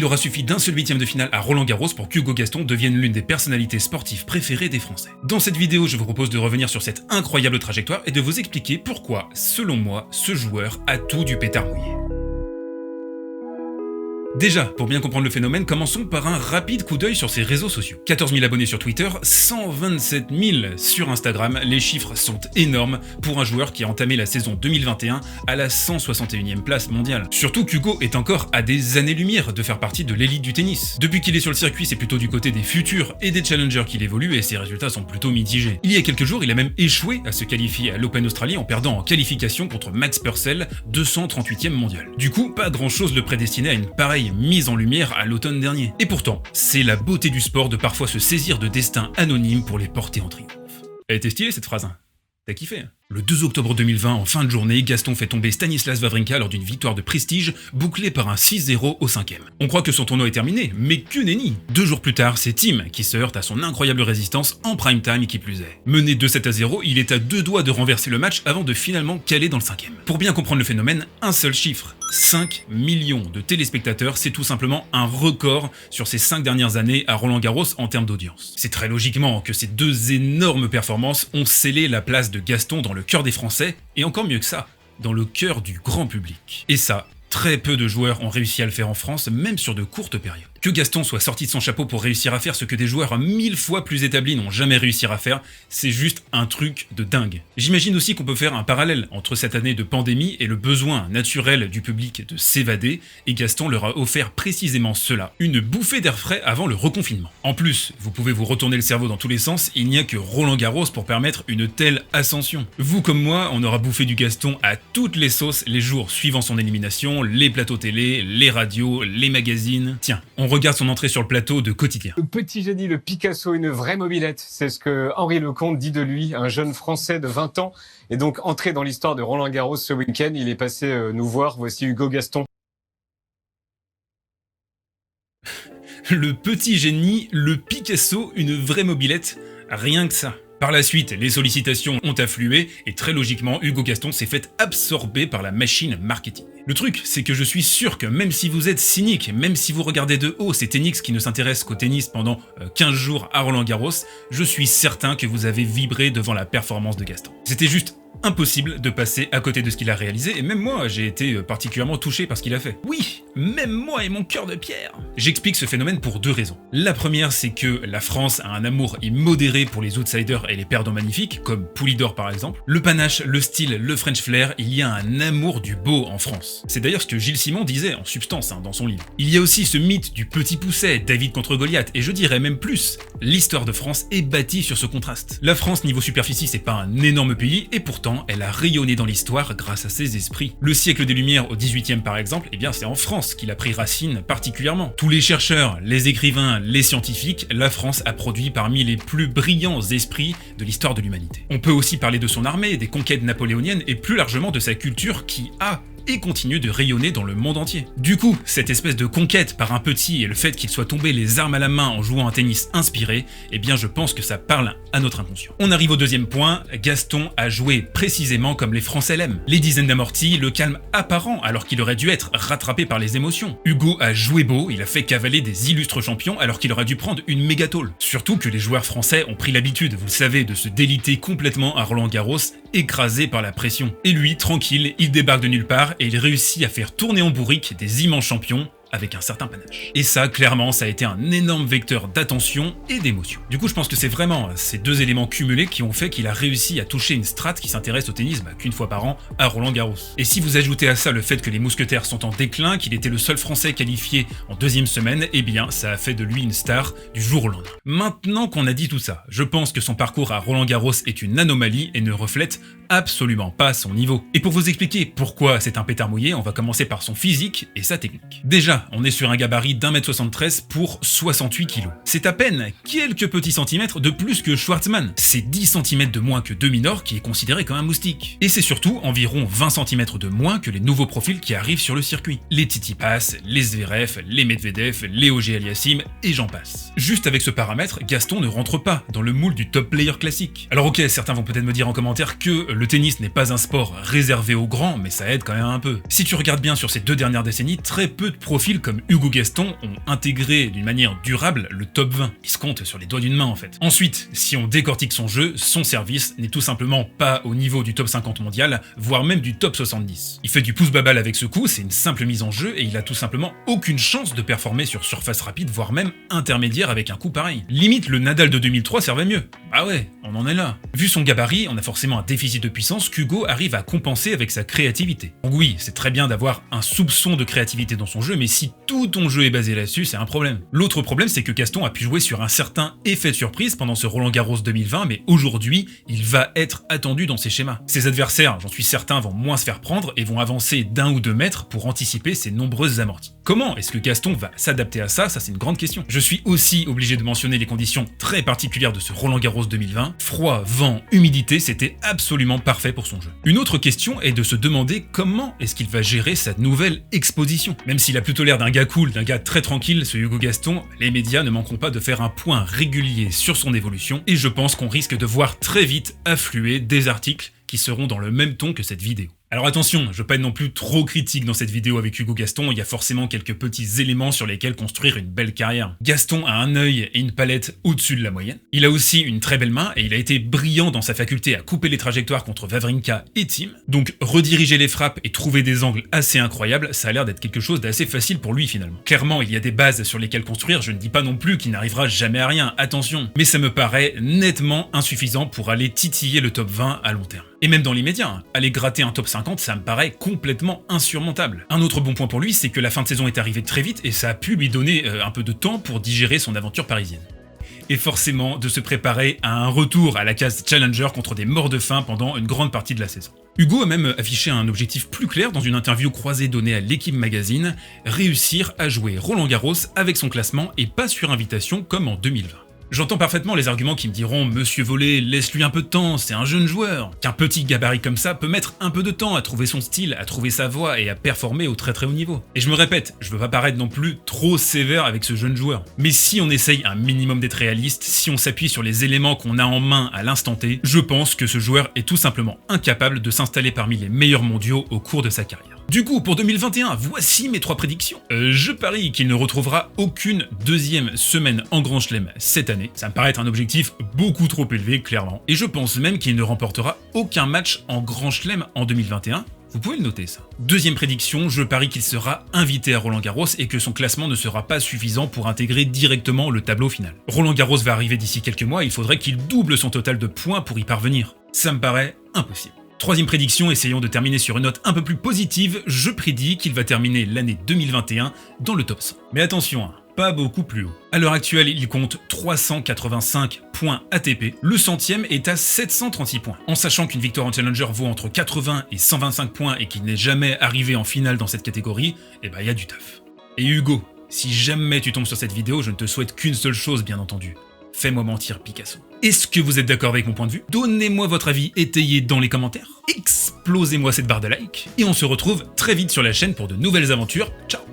Il aura suffi d'un seul huitième de finale à Roland-Garros pour qu'Hugo Gaston devienne l'une des personnalités sportives préférées des Français. Dans cette vidéo, je vous propose de revenir sur cette incroyable trajectoire et de vous expliquer pourquoi, selon moi, ce joueur a tout du pétard mouillé. Déjà, pour bien comprendre le phénomène, commençons par un rapide coup d'œil sur ses réseaux sociaux. 14 000 abonnés sur Twitter, 127 000 sur Instagram, les chiffres sont énormes pour un joueur qui a entamé la saison 2021 à la 161e place mondiale. Surtout qu'Hugo est encore à des années-lumière de faire partie de l'élite du tennis. Depuis qu'il est sur le circuit, c'est plutôt du côté des futurs et des challengers qu'il évolue et ses résultats sont plutôt mitigés. Il y a quelques jours, il a même échoué à se qualifier à l'Open Australie en perdant en qualification contre Max Purcell, 238e mondial. Du coup, pas grand-chose le prédestinait à une pareille mise en lumière à l'automne dernier. Et pourtant, c'est la beauté du sport de parfois se saisir de destins anonymes pour les porter en triomphe. Elle était stylée cette phrase, hein. T'as kiffé, hein. Le 2 octobre 2020, en fin de journée, Gaston fait tomber Stanislas Wawrinka lors d'une victoire de prestige bouclée par un 6-0 au 5e. On croit que son tournoi est terminé, mais que nenni. 2 jours plus tard, c'est Thiem qui se heurte à son incroyable résistance en prime time qui plus est. Mené 2-7-0, il est à 2 doigts de renverser le match avant de finalement caler dans le 5e. Pour bien comprendre le phénomène, un seul chiffre. 5 millions de téléspectateurs, c'est tout simplement un record sur ces 5 dernières années à Roland-Garros en termes d'audience. C'est très logiquement que ces deux énormes performances ont scellé la place de Gaston dans le cœur des Français, et encore mieux que ça, dans le cœur du grand public. Et ça, très peu de joueurs ont réussi à le faire en France, même sur de courtes périodes. Que Gaston soit sorti de son chapeau pour réussir à faire ce que des joueurs 1000 fois plus établis n'ont jamais réussi à faire, c'est juste un truc de dingue. J'imagine aussi qu'on peut faire un parallèle entre cette année de pandémie et le besoin naturel du public de s'évader, et Gaston leur a offert précisément cela, une bouffée d'air frais avant le reconfinement. En plus, vous pouvez vous retourner le cerveau dans tous les sens, il n'y a que Roland-Garros pour permettre une telle ascension. Vous comme moi, on aura bouffé du Gaston à toutes les sauces les jours suivant son élimination, les plateaux télé, les radios, les magazines. Tiens, on regarde son entrée sur le plateau de Quotidien. Le petit génie, le Picasso, une vraie mobilette. C'est ce que Henri Lecomte dit de lui, un jeune Français de 20 ans. Et donc, entré dans l'histoire de Roland-Garros ce week-end, il est passé nous voir. Voici Hugo Gaston. Le petit génie, le Picasso, une vraie mobilette, rien que ça. Par la suite, les sollicitations ont afflué et très logiquement, Hugo Gaston s'est fait absorber par la machine marketing. Le truc, c'est que je suis sûr que même si vous êtes cynique, même si vous regardez de haut ces tenniks qui ne s'intéressent qu'au tennis pendant 15 jours à Roland-Garros, je suis certain que vous avez vibré devant la performance de Gaston. C'était juste impossible de passer à côté de ce qu'il a réalisé, et même moi, j'ai été particulièrement touché par ce qu'il a fait. Oui, même moi et mon cœur de pierre. J'explique ce phénomène pour deux raisons. La première, c'est que la France a un amour immodéré pour les outsiders et les perdants magnifiques, comme Poulidor par exemple. Le panache, le style, le French flair, il y a un amour du beau en France. C'est d'ailleurs ce que Gilles Simon disait en substance dans son livre. Il y a aussi ce mythe du petit pousset, David contre Goliath, et je dirais même plus, l'histoire de France est bâtie sur ce contraste. La France niveau superficie, c'est pas un énorme pays, et pourtant elle a rayonné dans l'histoire grâce à ses esprits. Le siècle des Lumières au 18e par exemple, eh bien c'est en France qu'il a pris racine particulièrement. Tous les chercheurs, les écrivains, les scientifiques, la France a produit parmi les plus brillants esprits de l'histoire de l'humanité. On peut aussi parler de son armée, des conquêtes napoléoniennes et plus largement de sa culture qui a et continue de rayonner dans le monde entier. Du coup, cette espèce de conquête par un petit et le fait qu'il soit tombé les armes à la main en jouant un tennis inspiré, eh bien je pense que ça parle à notre inconscient. On arrive au deuxième point, Gaston a joué précisément comme les Français l'aiment. Les dizaines d'amortis, le calme apparent alors qu'il aurait dû être rattrapé par les émotions. Hugo a joué beau, il a fait cavaler des illustres champions alors qu'il aurait dû prendre une méga tôle. Surtout que les joueurs français ont pris l'habitude, vous le savez, de se déliter complètement à Roland-Garros, écrasé par la pression. Et lui, tranquille, il débarque de nulle part et il réussit à faire tourner en bourrique des immenses champions avec un certain panache. Et ça, clairement, ça a été un énorme vecteur d'attention et d'émotion. Du coup, je pense que c'est vraiment ces deux éléments cumulés qui ont fait qu'il a réussi à toucher une strate qui s'intéresse au tennis qu'une fois par an à Roland-Garros. Et si vous ajoutez à ça le fait que les mousquetaires sont en déclin, qu'il était le seul Français qualifié en deuxième semaine, eh bien, ça a fait de lui une star du jour au lendemain. Maintenant qu'on a dit tout ça, je pense que son parcours à Roland-Garros est une anomalie et ne reflète absolument pas son niveau. Et pour vous expliquer pourquoi c'est un pétard mouillé, on va commencer par son physique et sa technique. Déjà, on est sur un gabarit d'1m73 pour 68 kg. C'est à peine quelques petits centimètres de plus que Schwartzmann. C'est 10 cm de moins que Deminor qui est considéré comme un moustique. Et c'est surtout environ 20 cm de moins que les nouveaux profils qui arrivent sur le circuit. Les Tsitsipas, les Zverev, les Medvedev, les Auger-Aliassime et j'en passe. Juste avec ce paramètre, Gaston ne rentre pas dans le moule du top player classique. Alors ok, certains vont peut-être me dire en commentaire que le tennis n'est pas un sport réservé aux grands, mais ça aide quand même un peu. Si tu regardes bien sur ces 2 dernières décennies, très peu de profils profils comme Hugo Gaston ont intégré d'une manière durable le top 20. Il se compte sur les doigts d'une main en fait. Ensuite, si on décortique son jeu, son service n'est tout simplement pas au niveau du top 50 mondial, voire même du top 70. Il fait du pouce babal avec ce coup, c'est une simple mise en jeu et il a tout simplement aucune chance de performer sur surface rapide, voire même intermédiaire avec un coup pareil. Limite, le Nadal de 2003 servait mieux. Ah ouais, on en est là. Vu son gabarit, on a forcément un déficit de puissance qu'Hugo arrive à compenser avec sa créativité. Donc oui, c'est très bien d'avoir un soupçon de créativité dans son jeu, mais si tout ton jeu est basé là-dessus, c'est un problème. L'autre problème, c'est que Gaston a pu jouer sur un certain effet de surprise pendant ce Roland-Garros 2020, mais aujourd'hui, il va être attendu dans ses schémas. Ses adversaires, j'en suis certain, vont moins se faire prendre et vont avancer d'1 ou 2 mètres pour anticiper ses nombreuses amorties. Comment est-ce que Gaston va s'adapter à ça? Ça, c'est une grande question. Je suis aussi obligé de mentionner les conditions très particulières de ce Roland-Garros 2020. Froid, vent, humidité, c'était absolument parfait pour son jeu. Une autre question est de se demander comment est-ce qu'il va gérer sa nouvelle exposition. Même s'il a plutôt l'air d'un gars cool, d'un gars très tranquille, ce Hugo Gaston, les médias ne manqueront pas de faire un point régulier sur son évolution et je pense qu'on risque de voir très vite affluer des articles qui seront dans le même ton que cette vidéo. Alors attention, je veux pas être non plus trop critique dans cette vidéo avec Hugo Gaston, il y a forcément quelques petits éléments sur lesquels construire une belle carrière. Gaston a un œil et une palette au-dessus de la moyenne. Il a aussi une très belle main et il a été brillant dans sa faculté à couper les trajectoires contre Wawrinka et Thiem. Donc rediriger les frappes et trouver des angles assez incroyables, ça a l'air d'être quelque chose d'assez facile pour lui finalement. Clairement, il y a des bases sur lesquelles construire, je ne dis pas non plus qu'il n'arrivera jamais à rien, attention. Mais ça me paraît nettement insuffisant pour aller titiller le top 20 à long terme. Et même dans l'immédiat, aller gratter un top 50, ça me paraît complètement insurmontable. Un autre bon point pour lui, c'est que la fin de saison est arrivée très vite et ça a pu lui donner un peu de temps pour digérer son aventure parisienne. Et forcément de se préparer à un retour à la case Challenger contre des morts de faim pendant une grande partie de la saison. Hugo a même affiché un objectif plus clair dans une interview croisée donnée à l'Équipe Magazine, réussir à jouer Roland-Garros avec son classement et pas sur invitation comme en 2020. J'entends parfaitement les arguments qui me diront « Monsieur Volé, laisse-lui un peu de temps, c'est un jeune joueur ». Qu'un petit gabarit comme ça peut mettre un peu de temps à trouver son style, à trouver sa voix et à performer au très haut niveau. Et je me répète, je veux pas paraître non plus trop sévère avec ce jeune joueur. Mais si on essaye un minimum d'être réaliste, si on s'appuie sur les éléments qu'on a en main à l'instant T, je pense que ce joueur est tout simplement incapable de s'installer parmi les meilleurs mondiaux au cours de sa carrière. Du coup, pour 2021, voici mes 3 prédictions. Je parie qu'il ne retrouvera aucune deuxième semaine en Grand Chelem cette année. Ça me paraît être un objectif beaucoup trop élevé, clairement. Et je pense même qu'il ne remportera aucun match en Grand Chelem en 2021. Vous pouvez le noter ça. Deuxième prédiction, je parie qu'il sera invité à Roland-Garros et que son classement ne sera pas suffisant pour intégrer directement le tableau final. Roland-Garros va arriver d'ici quelques mois, il faudrait qu'il double son total de points pour y parvenir. Ça me paraît impossible. Troisième prédiction, essayons de terminer sur une note un peu plus positive, je prédis qu'il va terminer l'année 2021 dans le top 100. Mais attention, pas beaucoup plus haut. À l'heure actuelle, il compte 385 points ATP, le centième est à 736 points. En sachant qu'une victoire en Challenger vaut entre 80 et 125 points et qu'il n'est jamais arrivé en finale dans cette catégorie, eh ben il y a du taf. Et Hugo, si jamais tu tombes sur cette vidéo, je ne te souhaite qu'une seule chose bien entendu. Fais-moi mentir Picasso. Est-ce que vous êtes d'accord avec mon point de vue? Donnez-moi votre avis étayé dans les commentaires, explosez-moi cette barre de like, et on se retrouve très vite sur la chaîne pour de nouvelles aventures. Ciao!